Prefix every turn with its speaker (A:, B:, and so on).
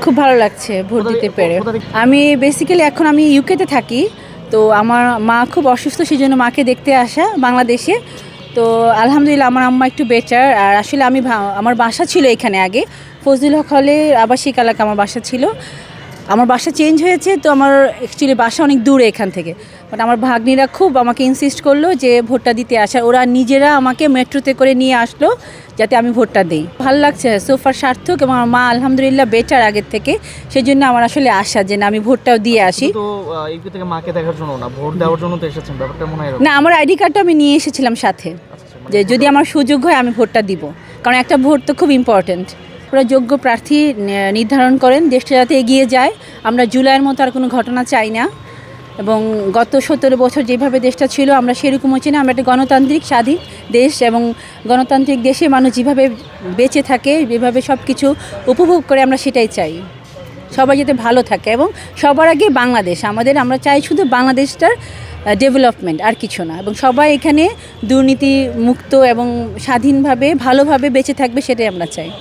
A: খুব ভালো লাগছে ভোট দিতে পেরে। আমি বেসিক্যালি এখন আমি ইউকেতে থাকি, তো আমার মা খুব অসুস্থ, সেই জন্য মাকে দেখতে আসা বাংলাদেশে। তো আলহামদুলিল্লাহ আমার আম্মা একটু বেটার। আর আসলে আমি আমার বাসা ছিল এখানে আগে, ফজলুল হক হলে আবাসিক এলাকা আমার বাসা ছিল। আমার বাসা চেঞ্জ হয়েছে, তো আমার অ্যাকচুয়ালি বাসা অনেক দূরে এখান থেকে। বাট আমার ভাগ্নিরা খুব আমাকে ইনসিস্ট করলো যে ভোটটা দিতে আসার, ওরা নিজেরা আমাকে মেট্রোতে করে নিয়ে আসলো যাতে আমি ভোটটা দিই। ভালো লাগছে, সোফার সার্থক, এবং আমার মা আলহামদুলিল্লাহ বেটার আগের থেকে, সেই জন্য আমার আসলে আশা যে না আমি ভোটটাও দিয়ে আসি।
B: তো ইউকে থেকে মাকে দেখার জন্য না, ভোট দেওয়ার জন্য তো এসেছেন, ব্যাপারটা মনে হয়
A: না, আমার আইডি কার্ডটা আমি নিয়ে এসেছিলাম সাথে, যে যদি আমার সুযোগ হয় আমি ভোটটা দিব, কারণ একটা ভোট তো খুব ইম্পর্ট্যান্ট। ওরা যোগ্য প্রার্থী নির্ধারণ করেন, দেশটা যাতে এগিয়ে যায়। আমরা জুলাইয়ের মতো আর কোনো ঘটনা চাই না, এবং গত 17 বছর যেভাবে দেশটা ছিল আমরা সেরকম হচ্ছে না। আমরা একটা গণতান্ত্রিক স্বাধীন দেশ, এবং গণতান্ত্রিক দেশে মানুষ যেভাবে বেঁচে থাকে, যেভাবে সব কিছু উপভোগ করে, আমরা সেটাই চাই। সবাই যাতে ভালো থাকে, এবং সবার আগে বাংলাদেশ আমরা চাই শুধু বাংলাদেশটার ডেভেলপমেন্ট, আর কিছু না। এবং সবাই এখানে দুর্নীতি মুক্ত এবং স্বাধীনভাবে ভালোভাবে বেঁচে থাকবে, সেটাই আমরা চাই।